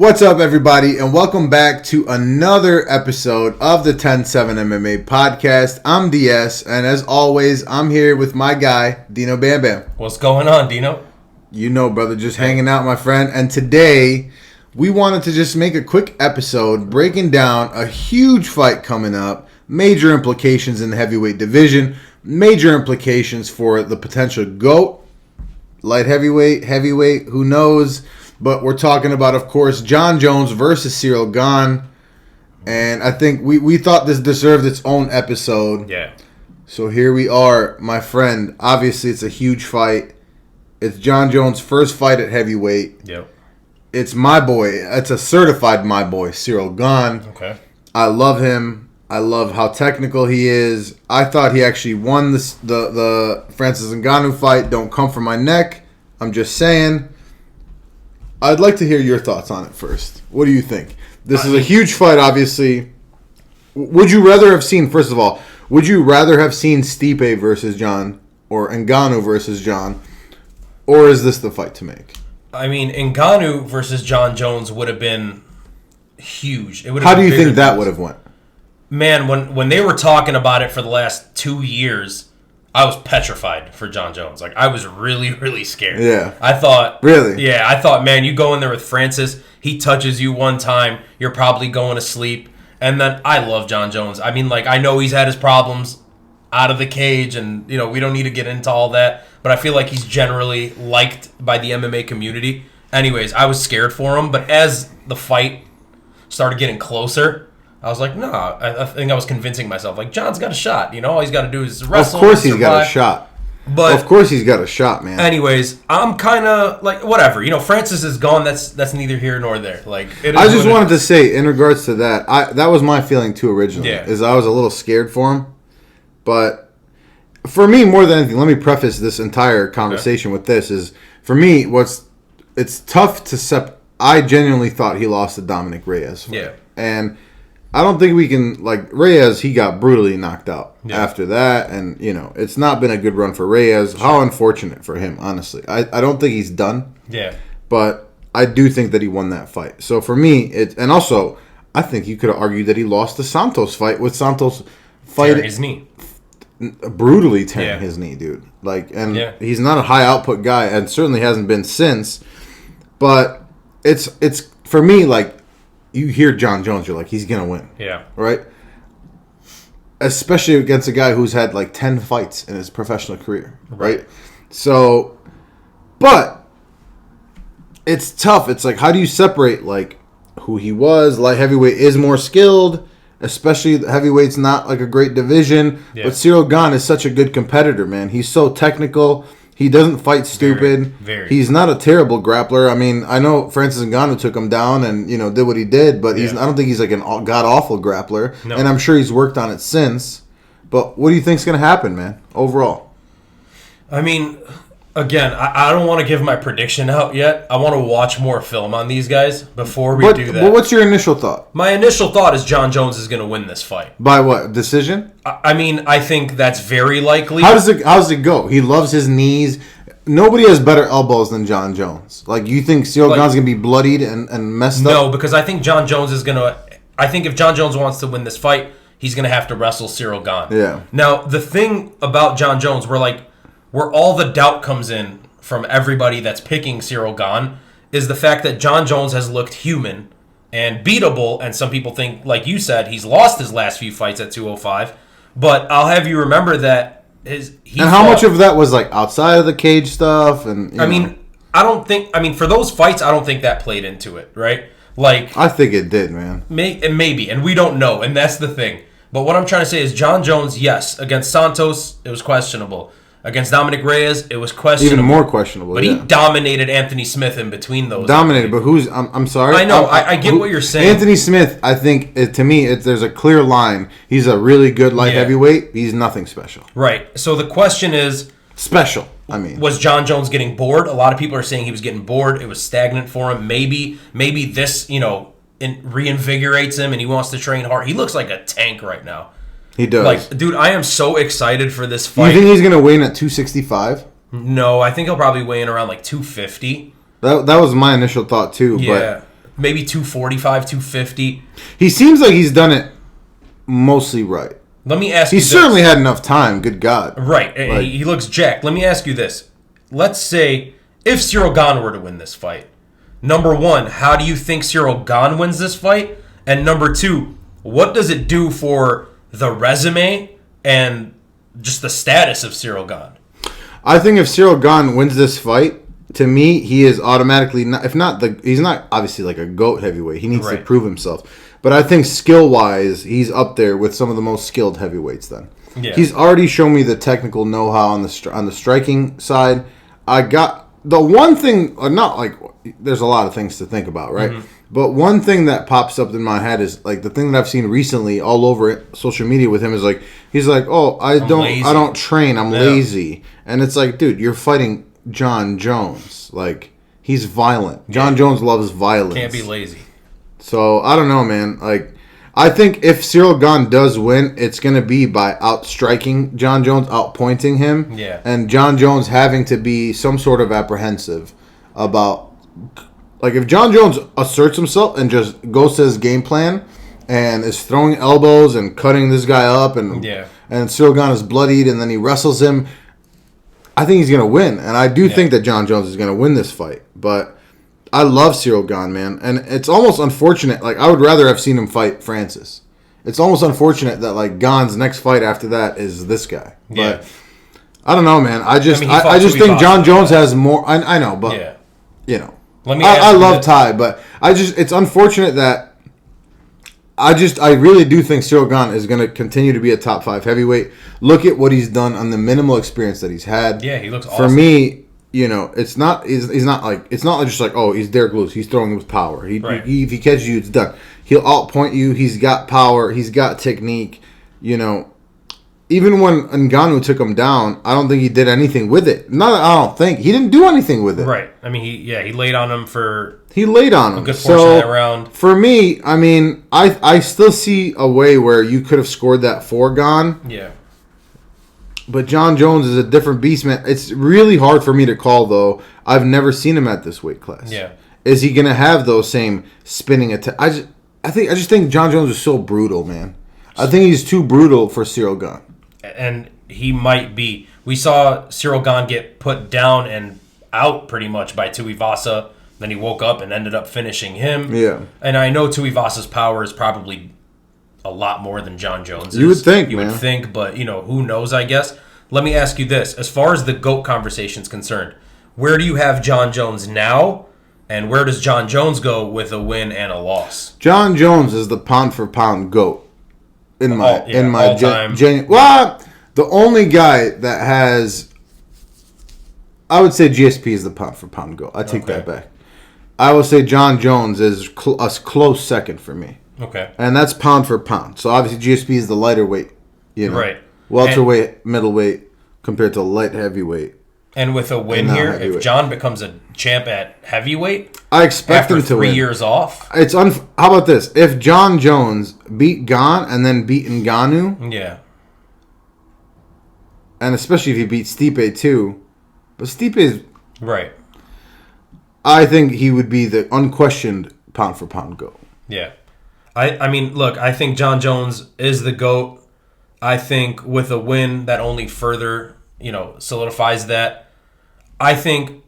What's up, everybody, and welcome back to another episode of the 10-7 MMA podcast. I'm DS, and as always, I'm here with my guy, Dino Bam Bam. What's going on, Dino? You know, brother, just hanging out, my friend. And today, we wanted to just make a quick episode breaking down a huge fight coming up, major implications in the heavyweight division, major implications for the potential GOAT, light heavyweight, who knows? But we're talking about, of course, Jon Jones versus Cyril Gane. And I think we thought this deserved its own episode. Yeah. So here we are, my friend. Obviously, it's a huge fight. It's Jon Jones' first fight at heavyweight. Yep. It's my boy. It's a certified my boy, Cyril Gane. Okay. I love him. I love how technical he is. I thought he actually won the Francis Ngannou fight. Don't come for my neck. I'm just saying. I'd like to hear your thoughts on it first. What do you think? This is a huge fight, obviously. Would you rather have seen, first of all, would you rather have seen Stipe versus Jon or Ngannou versus Jon? Or is this the fight to make? I mean, Ngannou versus Jon Jones would have been huge. It would have How been do you bigger think that would have went? Man, when they were talking about it for the last 2 years, I was petrified for Jon Jones. Like, I was really, really scared. Yeah. I thought... Really? Yeah, I thought, man, you go in there with Francis, he touches you one time, you're probably going to sleep. And then, I love Jon Jones. I mean, like, I know he's had his problems out of the cage, and, you know, we don't need to get into all that. But I feel like he's generally liked by the MMA community. Anyways, I was scared for him. But as the fight started getting closer... I was like, no, I think I was convincing myself. Like, Jon's got a shot. You know, all he's got to do is wrestle. Of course he's got a shot. But of course he's got a shot, man. Anyways, I'm kind of like, whatever. You know, Francis is gone. That's neither here nor there. Like, I just wanted to say, in regards to that, that was my feeling too originally. Yeah. Is I was a little scared for him. But for me, more than anything, let me preface this entire conversation with this, is for me, it's tough to I genuinely thought he lost to Dominic Reyes. Yeah. And I don't think we can, like, Reyes, he got brutally knocked out after that. And, you know, it's not been a good run for Reyes. Sure. How unfortunate for him, honestly. I don't think he's done. Yeah. But I do think that he won that fight. So for me, and also, I think you could have argued that he lost the Santos fight with Santos tearing his knee. Brutally tearing his knee, dude. Like, and he's not a high output guy, and certainly hasn't been since. But it's for me, like, you hear Jon Jones, you're like, he's going to win. Yeah. Right? Especially against a guy who's had like 10 fights in his professional career. Right? So, but it's tough. It's like, how do you separate like who he was? Light heavyweight is more skilled, especially heavyweight's not like a great division. Yeah. But Cyril Gane is such a good competitor, man. He's so technical. He doesn't fight stupid. Very. He's not a terrible grappler. I mean, I know Francis Ngannou took him down and, you know, did what he did, but I don't think he's like an god-awful grappler. No. And I'm sure he's worked on it since. But what do you think's going to happen, man, overall? I mean, again, I don't want to give my prediction out yet. I want to watch more film on these guys before we do that. But what's your initial thought? My initial thought is Jon Jones is going to win this fight. By what? Decision? I mean, I think that's very likely. How does it go? He loves his knees. Nobody has better elbows than Jon Jones. Like, you think Cyril Gane's going to be bloodied and messed up? No, because I think Jon Jones is going to... I think if Jon Jones wants to win this fight, he's going to have to wrestle Cyril Gane. Yeah. Now, the thing about Jon Jones, where all the doubt comes in from everybody that's picking Cyril Gane, is the fact that Jon Jones has looked human and beatable, and some people think, like you said, he's lost his last few fights at 205. But I'll have you remember that how much of that was like outside of the cage stuff? And I mean, for those fights, I don't think that played into it, right? Like, I think it did, man. Maybe, and we don't know, and that's the thing. But what I'm trying to say is Jon Jones, yes, against Santos, it was questionable. Against Dominic Reyes, it was questionable. Even more questionable, but he dominated Anthony Smith in between those. Dominated, but who's... I'm sorry. I know, I get what you're saying. Anthony Smith, I think, to me, there's a clear line. He's a really good light heavyweight. He's nothing special. Right. So the question is... Special, I mean. Was Jon Jones getting bored? A lot of people are saying he was getting bored. It was stagnant for him. Maybe this, you know, reinvigorates him and he wants to train hard. He looks like a tank right now. He does. Like, dude, I am so excited for this fight. You think he's going to weigh in at 265? No, I think he'll probably weigh in around like 250. That was my initial thought too. Yeah. maybe 245, 250. He seems like he's done it mostly right. Let me ask you He this. certainly had enough time, good God. Right. Like, He looks jacked. Let me ask you this. Let's say if Cyril Gane were to win this fight, number one, how do you think Cyril Gane wins this fight? And number two, what does it do for the resume and just the status of Cyril Gane? I think if Cyril Gane wins this fight, to me, he is automatically not, if not the, he's not obviously like a GOAT heavyweight. He needs to prove himself. But I think skill-wise, he's up there with some of the most skilled heavyweights then. Yeah. He's already shown me the technical know-how on the striking side. I got the one thing, not like, there's a lot of things to think about, right? Mm-hmm. But one thing that pops up in my head is like the thing that I've seen recently all over social media with him is like, he's like, oh, I don't train, I'm lazy. And it's like, dude, you're fighting Jon Jones. Like, he's violent. Jon Jones loves violence. Can't be lazy. So, I don't know, man. Like, I think if Cyril Gane does win, it's going to be by outstriking Jon Jones, outpointing him. Yeah. And Jon Jones having to be some sort of apprehensive about... Like, if Jon Jones asserts himself and just goes to his game plan and is throwing elbows and cutting this guy up and Cyril Gane is bloodied and then he wrestles him, I think he's going to win. And I do think that Jon Jones is going to win this fight. But... I love Cyril Gane, man. And it's almost unfortunate. Like, I would rather have seen him fight Francis. It's almost unfortunate that, like, Gane's next fight after that is this guy. But, I don't know, man. I just think Jon Jones has more... I know, but, you know. I love Ty, but it's unfortunate that I really do think Cyril Gane is going to continue to be a top 5 heavyweight. Look at what he's done on the minimal experience that he's had. Yeah, he looks awesome. For me... You know, it's not just like, oh, he's Derek Lewis. He's throwing with power. If he catches you, it's done. He'll outpoint you. He's got power. He's got technique. You know, even when Ngannou took him down, I don't think he did anything with it. I don't think. He didn't do anything with it. Right. I mean, he laid on him for... He laid on him. A good portion of that round. For me, I mean, I still see a way where you could have scored that for Gane. Yeah. But Jon Jones is a different beast, man. It's really hard for me to call, though. I've never seen him at this weight class. Yeah. Is he going to have those same spinning attacks? I just think Jon Jones is so brutal, man. I think he's too brutal for Cyril Gane. And he might be. We saw Cyril Gane get put down and out pretty much by Tuivasa. Then he woke up and ended up finishing him. Yeah. And I know Tuivasa's power is probably... a lot more than Jon Jones is. You would think, You would think, but, you know, who knows, I guess. Let me ask you this. As far as the GOAT conversation is concerned, where do you have Jon Jones now, and where does Jon Jones go with a win and a loss? Jon Jones is the pound-for-pound GOAT in my all-time. Well, the only guy that has... I would say GSP is the pound-for-pound GOAT. I take that back. I would say Jon Jones is a close second for me. Okay. And that's pound for pound. So obviously GSP is the lighter weight, you know. Right. Welterweight, middleweight compared to light heavyweight. And with a win here, if Jon becomes a champ at heavyweight, I expect him to win. 3 years off. How about this? If Jon Jones beat Gane and then beat Ngannou, yeah. And especially if he beats Stipe too, but Stipe is right. I think he would be the unquestioned pound for pound GOAT. Yeah. I mean, look, I think Jon Jones is the GOAT. I think with a win, that only further, you know, solidifies that. I think,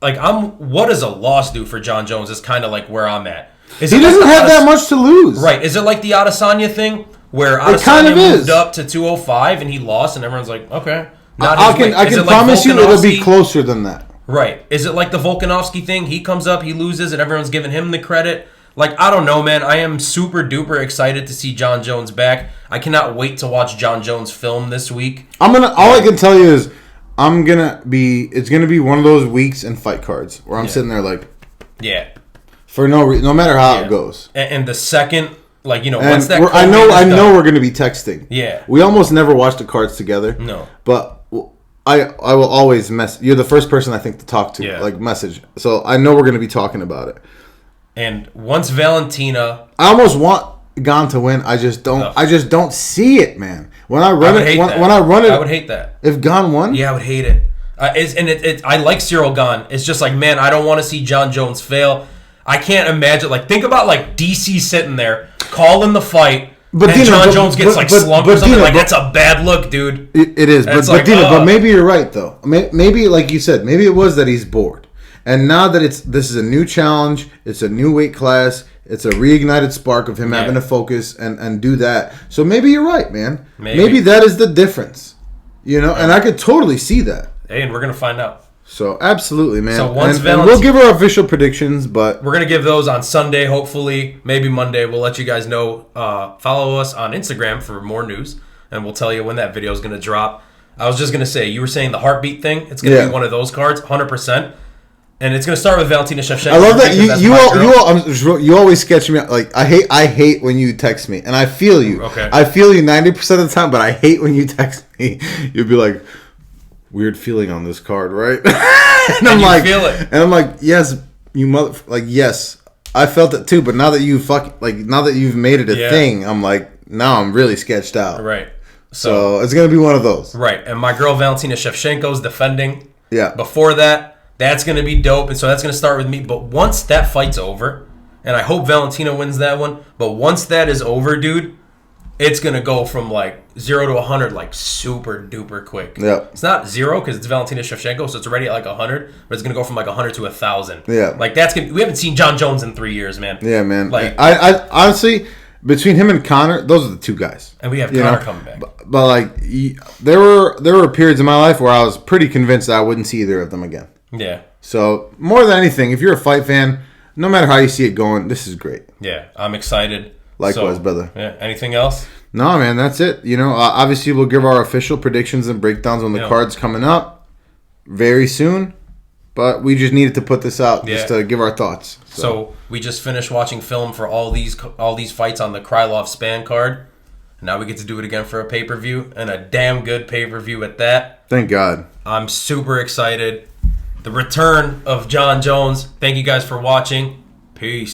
like, what does a loss do for Jon Jones is kind of like where I'm at. He doesn't have that much to lose. Right. Is it like the Adesanya thing where Adesanya moved up to 205 and he lost and everyone's like, okay. I can promise you it'll be closer than that. Right. Is it like the Volkanovski thing? He comes up, he loses, and everyone's giving him the credit. Like, I don't know, man. I am super duper excited to see Jon Jones back. I cannot wait to watch Jon Jones film this week. All I can tell you is it's gonna be one of those weeks in fight cards where I'm sitting there like, for no reason, no matter how it goes. And the second, like, you know, once that I know we're gonna be texting. Yeah, we almost never watch the cards together. No, but I will always mess. You're the first person I think to talk to, like message. So I know we're gonna be talking about it. And once Valentina, I almost want Gane to win. I just don't. I just don't see it, man. When I run it, I would hate that. If Gane won, yeah, I would hate it. I like Cyril Gane. It's just like, man, I don't want to see Jon Jones fail. I can't imagine. Like, think about like DC sitting there calling the fight, but and Dino, Jon Jones gets slumped or something. Dino, like, that's a bad look, dude. It is, but like, Dino, but maybe you're right though. Maybe like you said, maybe it was that he's bored, and now that this is a new challenge, it's a new weight class. It's a reignited spark of him having to focus and do that. So maybe you're right, man. Maybe that is the difference. You know, and I could totally see that. Hey, and we're going to find out. So, absolutely, man. So once and we'll give our official predictions, but... We're going to give those on Sunday, hopefully. Maybe Monday. We'll let you guys know. Follow us on Instagram for more news, and we'll tell you when that video is going to drop. I was just going to say, you were saying the heartbeat thing. It's going to be one of those cards, 100%. And it's going to start with Valentina Shevchenko. I love that you always sketch me out. Like I hate when you text me, and I feel you. Okay. I feel you 90% of the time, but I hate when you text me. You'll be like, weird feeling on this card, right? and I'm like, feel it. And I'm like, yes, you yes, I felt it too. But now that now that you've made it a thing, I'm like, now I'm really sketched out. Right. So it's gonna be one of those. Right. And my girl Valentina Shevchenko's defending. Yeah. Before that. That's going to be dope, and so that's going to start with me. But once that fight's over, and I hope Valentina wins that one, but once that is over, dude, it's going to go from, like, 0 to 100, like, super duper quick. Yeah. It's not 0 because it's Valentina Shevchenko, so it's already at, like, 100, but it's going to go from, like, 100 to 1,000. Yeah. Like, we haven't seen Jon Jones in 3 years, man. Yeah, man. Like, I honestly... Between him and Conor, those are the two guys. And we have Conor coming back. But like, there were periods in my life where I was pretty convinced that I wouldn't see either of them again. Yeah. So, more than anything, if you're a fight fan, no matter how you see it going, this is great. Yeah, I'm excited. Likewise, brother. Yeah. Anything else? No, man, that's it. You know, obviously we'll give our official predictions and breakdowns on the cards coming up very soon. But we just needed to put this out just to give our thoughts. So we just finished watching film for all these fights on the Krylov-Spann card. Now we get to do it again for a pay-per-view, and a damn good pay-per-view at that. Thank God. I'm super excited. The return of Jon Jones. Thank you guys for watching. Peace.